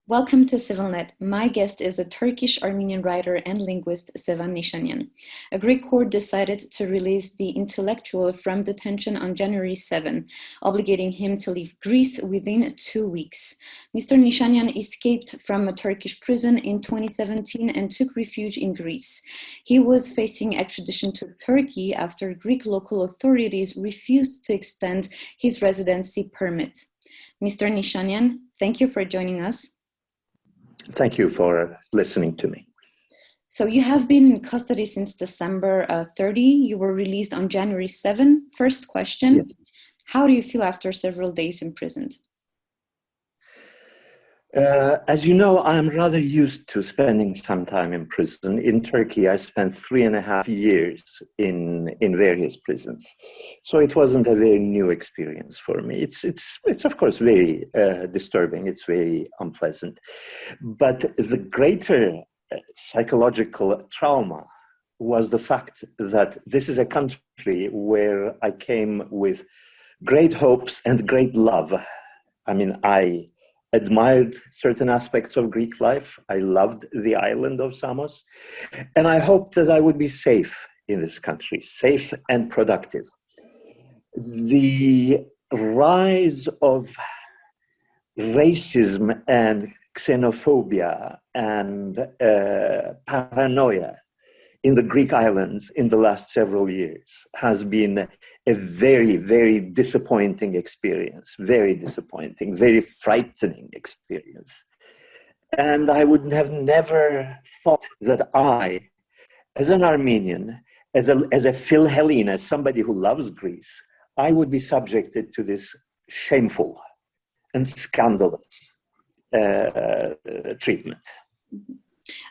Welcome to CivilNet. My guest is a Turkish-Armenian writer and linguist, Sevan Nişanyan. A Greek court decided to release the intellectual from detention on January 7, obligating him to leave Greece within 2 weeks. Mr. Nişanyan escaped from a Turkish prison in 2017 and took refuge in Greece. He was facing extradition to Turkey after Greek local authorities refused to extend his residency permit. Mr. Nişanyan, thank you for joining us. Thank you for listening to me. So you have been in custody since December 30. You were released on January 7. First question, Yes. How do you feel after several days imprisoned? As you know, I'm rather used to spending some time in prison. In Turkey, I spent 3.5 years in various prisons. So it wasn't a very new experience for me. It's of course very disturbing. It's very unpleasant. But the greater psychological trauma was the fact that this is a country where I came with great hopes and great love. I mean, I admired certain aspects of Greek life. I loved the island of Samos. And I hoped that I would be safe in this country, safe and productive. The rise of racism and xenophobia and paranoia in the Greek islands in the last several years has been a very, very disappointing experience, very disappointing, very frightening experience. And I would have never thought that I, as an Armenian, as a Philhellene, as somebody who loves Greece, I would be subjected to this shameful and scandalous treatment.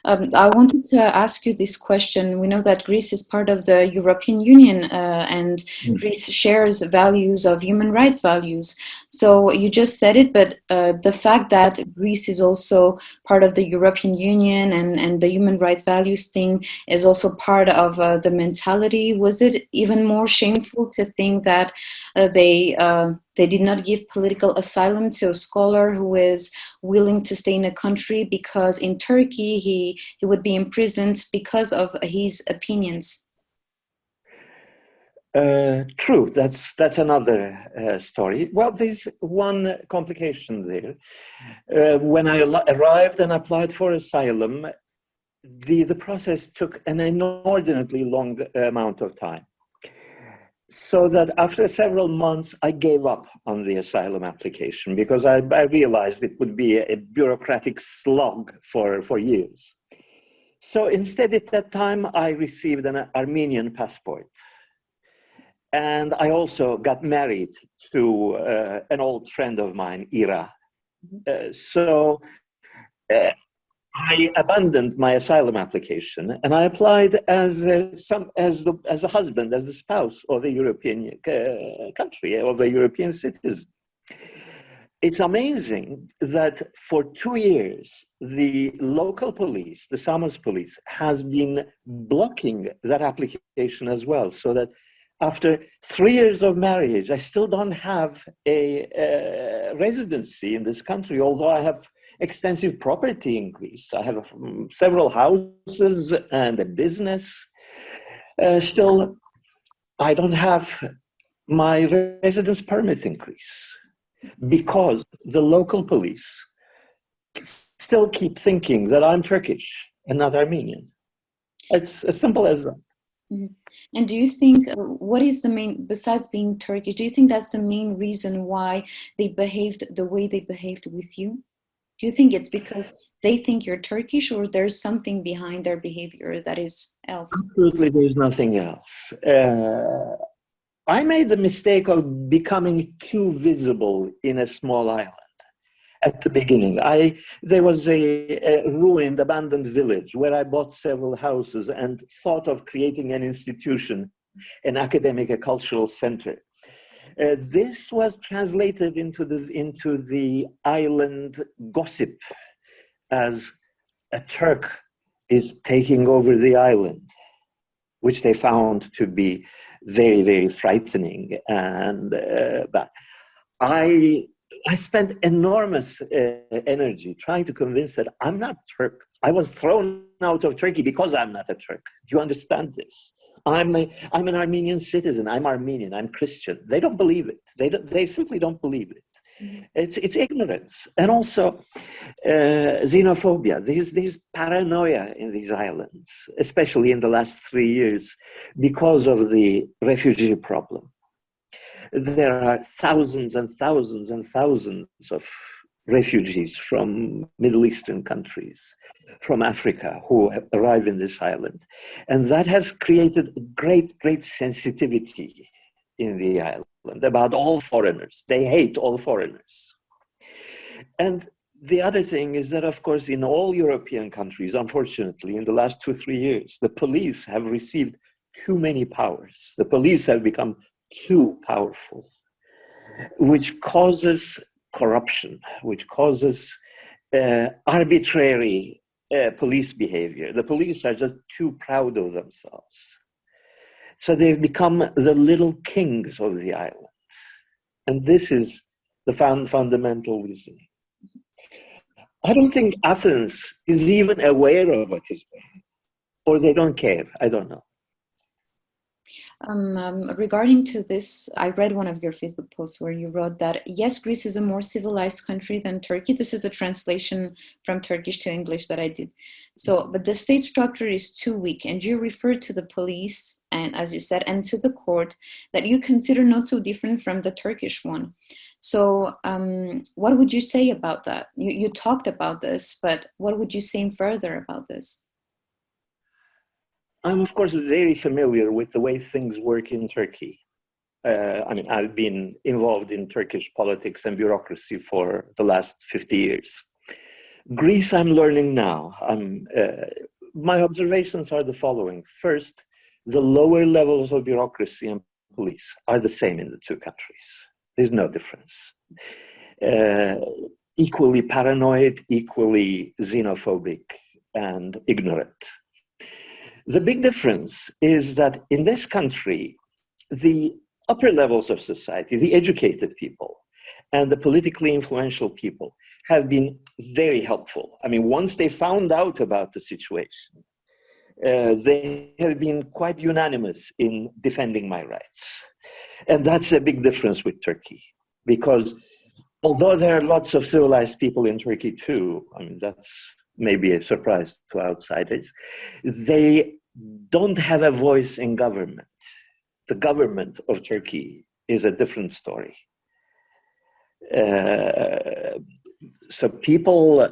I wanted to ask you this question. We know that Greece is part of the European Union and Greece shares values of human rights values. So you just said it, but the fact that Greece is also part of the European Union and the human rights values thing is also part of the mentality. Was it even more shameful to think that they did not give political asylum to a scholar who is willing to stay in a country because in Turkey he would be imprisoned because of his opinions? True, that's another story. Well, there's one complication there. When I arrived and applied for asylum, the process took an inordinately long amount of time. So that after several months, I gave up on the asylum application because I realized it would be a bureaucratic slog for years. So instead, at that time, I received an Armenian passport. And I also got married to an old friend of mine, Ira. So I abandoned my asylum application and I applied as the husband, as the spouse of a European country, of a European citizen. It's amazing that for 2 years, the local police, the Samos police, has been blocking that application as well. So that after 3 years of marriage, I still don't have a residency in this country, although I have extensive property in Greece. I have several houses and a business. Still, I don't have my residence permit in Greece because the local police still keep thinking that I'm Turkish and not Armenian. It's as simple as that. Mm-hmm. And do you think, what is the main, besides being Turkish, do you think that's the main reason why they behaved the way they behaved with you? Do you think it's because they think you're Turkish or there's something behind their behavior that is else? Absolutely, there's nothing else. I made the mistake of becoming too visible in a small island at the beginning. There was a ruined, abandoned village where I bought several houses and thought of creating an institution, an academic, a cultural center. This was translated into the island gossip as a Turk is taking over the island, which they found to be very, very frightening. And but I I spent enormous energy trying to convince that I'm not Turk. I was thrown out of Turkey because I'm not a Turk. Do you understand this? I'm an Armenian citizen. I'm Armenian. I'm Christian. They don't believe it. They simply don't believe it. It's ignorance, and also xenophobia. There's paranoia in these islands, especially in the last 3 years, because of the refugee problem. There are thousands and thousands and thousands of refugees from Middle Eastern countries, from Africa, who arrive in this island. And that has created great sensitivity in the island about all foreigners. They hate all foreigners. And the other thing is that, of course, in all European countries, unfortunately, in the last 2-3 years, the police have received too many powers. The police have become too powerful, which causes corruption, which causes arbitrary police behavior. The police are just too proud of themselves. So they've become the little kings of the island. And this is the fundamental reason. I don't think Athens is even aware of what is going on, or they don't care. I don't know. Regarding to this, I read one of your Facebook posts where you wrote that, yes, Greece is a more civilized country than Turkey. This is a translation from Turkish to English that I did. So, but the state structure is too weak. And you referred to the police, and as you said, and to the court that you consider not so different from the Turkish one. So what would you say about that? You talked about this, but what would you say further about this? I'm, of course, very familiar with the way things work in Turkey. I mean, I've been involved in Turkish politics and bureaucracy for the last 50 years. Greece, I'm learning now. My observations are the following. First, the lower levels of bureaucracy and police are the same in the two countries. There's no difference. Equally paranoid, equally xenophobic, and ignorant. The big difference is that in this country, the upper levels of society, the educated people, and the politically influential people have been very helpful. I mean, once they found out about the situation, they have been quite unanimous in defending my rights. And that's a big difference with Turkey, because although there are lots of civilized people in Turkey too, I mean, that's maybe a surprise to outsiders, they don't have a voice in government. The government of Turkey is a different story. So people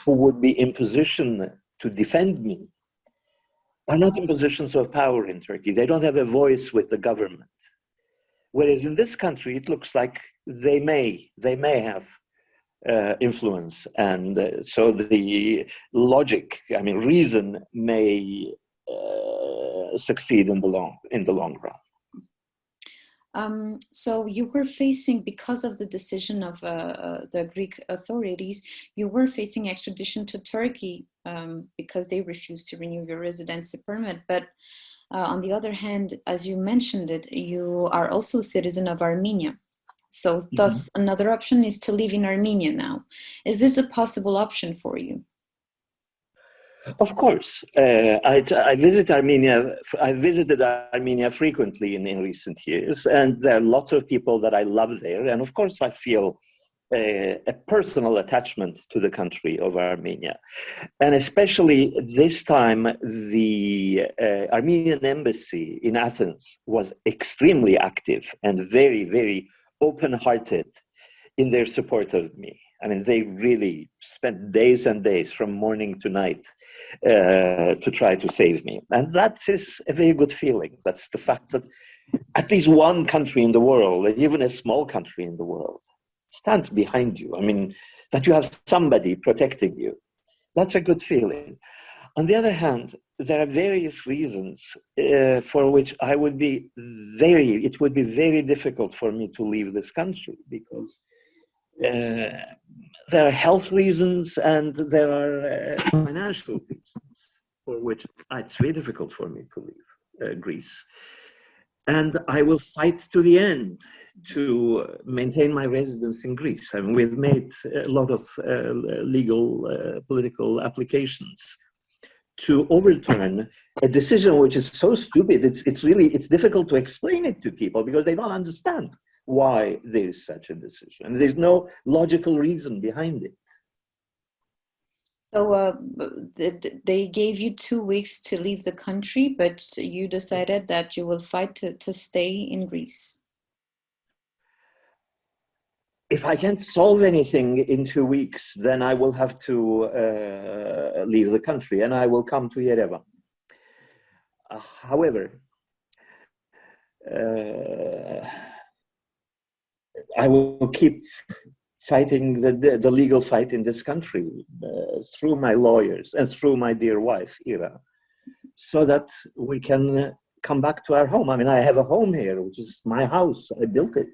who would be in position to defend me are not in positions of power in Turkey. They don't have a voice with the government. Whereas in this country, it looks like they may have influence, and so the logic, I mean, reason may succeed in the long run. So you were facing, because of the decision of the Greek authorities, you were facing extradition to Turkey because they refused to renew your residency permit. But on the other hand, as you mentioned it, you are also a citizen of Armenia. So thus another option is to live in Armenia now. Is this a possible option for you? Of course. I visit Armenia. I visited Armenia frequently in recent years, and there are lots of people that I love there. And of course, I feel a personal attachment to the country of Armenia. And especially this time, the Armenian embassy in Athens was extremely active and very open-hearted in their support of me. I mean, they really spent days and days from morning to night to try to save me. And that is a very good feeling. That's the fact that at least one country in the world, even a small country in the world, stands behind you. I mean, that you have somebody protecting you. That's a good feeling. On the other hand, there are various reasons for which it would be very difficult for me to leave this country, because there are health reasons and there are financial reasons for which it's very difficult for me to leave Greece. And I will fight to the end to maintain my residence in Greece. I mean, we've made a lot of legal, political applications to overturn a decision which is so stupid. It's difficult to explain it to people because they don't understand why there is such a decision. There's no logical reason behind it. So they gave you 2 weeks to leave the country, but you decided that you will fight to stay in Greece. If I can't solve anything in 2 weeks, then I will have to leave the country and I will come to Yerevan. However, I will keep fighting the legal fight in this country through my lawyers and through my dear wife, Ira, so that we can come back to our home. I mean, I have a home here, which is my house. I built it.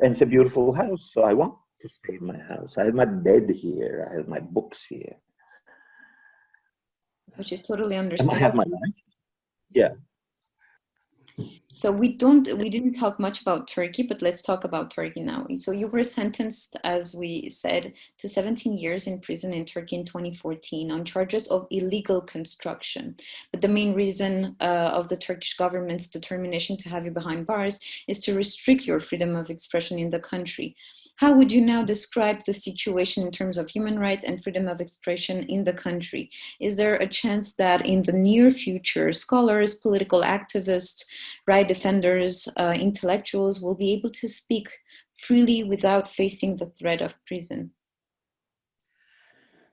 And it's a beautiful house, so I want to stay in my house. I have my bed here. I have my books here. Which is totally And understandable. I have my life. Yeah. So we didn't talk much about Turkey, but let's talk about Turkey now. So you were sentenced, as we said, to 17 years in prison in Turkey in 2014 on charges of illegal construction. But the main reason of the Turkish government's determination to have you behind bars is to restrict your freedom of expression in the country. How would you now describe the situation in terms of human rights and freedom of expression in the country? Is there a chance that in the near future, scholars, political activists, right defenders, intellectuals will be able to speak freely without facing the threat of prison?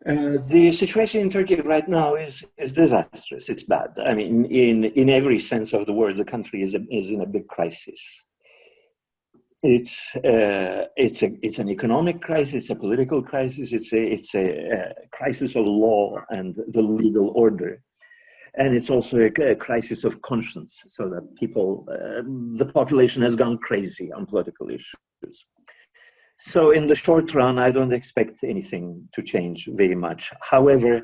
The situation in Turkey right now is disastrous. It's bad. I mean, in every sense of the word, the country is in a big crisis. It's an economic crisis, a political crisis. It's a crisis of law and the legal order. And it's also a crisis of conscience, so that people, the population has gone crazy on political issues. So in the short run, I don't expect anything to change very much. However,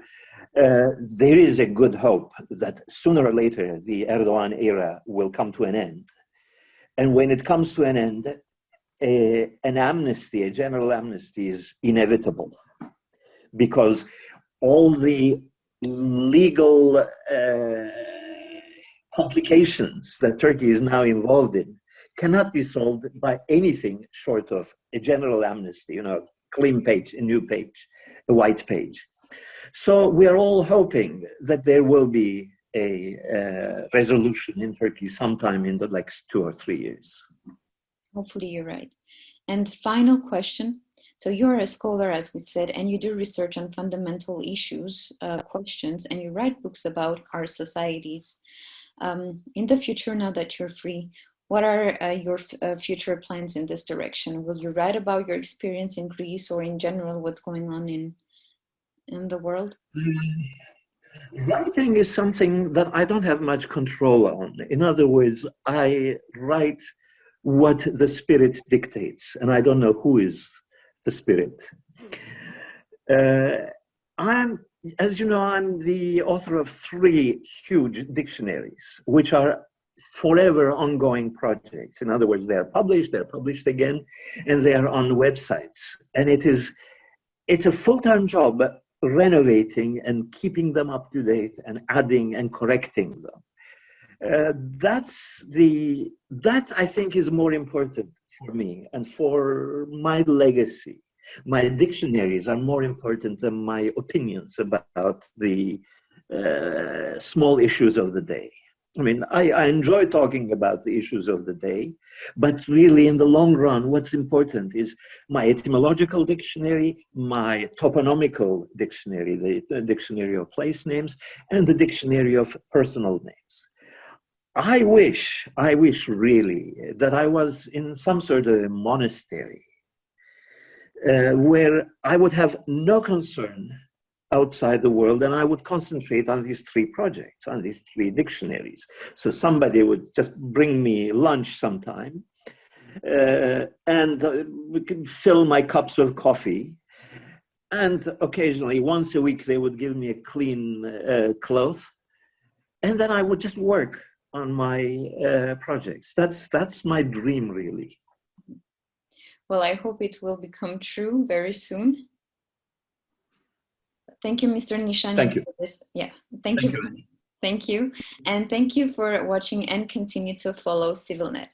there is a good hope that sooner or later, the Erdogan era will come to an end. And when it comes to an end, an amnesty, a general amnesty is inevitable, because all the legal complications that Turkey is now involved in cannot be solved by anything short of a general amnesty, clean page, a new page, a white page. So we are all hoping that there will be a resolution in Turkey sometime in the next 2 or 3 years. Hopefully you're right. And final question. So you're a scholar, as we said, and you do research on fundamental issues, questions, and you write books about our societies. In the future, now that you're free, what are your future plans in this direction? Will you write about your experience in Greece, or in general, what's going on in the world? Writing is something that I don't have much control on. In other words, I write what the spirit dictates, and I don't know who is the spirit. As you know, I'm the author of 3 huge dictionaries, which are forever ongoing projects. In other words, they're published again, and they are on websites. And it's a full-time job renovating and keeping them up to date and adding and correcting them. That I think is more important for me and for my legacy. My dictionaries are more important than my opinions about the small issues of the day. I mean, I enjoy talking about the issues of the day, but really in the long run, what's important is my etymological dictionary, my toponymical dictionary, the dictionary of place names, and the dictionary of personal names. I wish really that I was in some sort of a monastery where I would have no concern outside the world, and I would concentrate on these 3 projects, on these 3 dictionaries. So somebody would just bring me lunch sometime, and we could fill my cups of coffee. And occasionally, once a week, they would give me a clean cloth, and then I would just work on my projects. That's my dream, really. Well, I hope it will become true very soon. Thank you, Mr. Nişanyan. Thank you. For this. Yeah, thank you. Thank you. And thank you for watching and continue to follow CivilNet.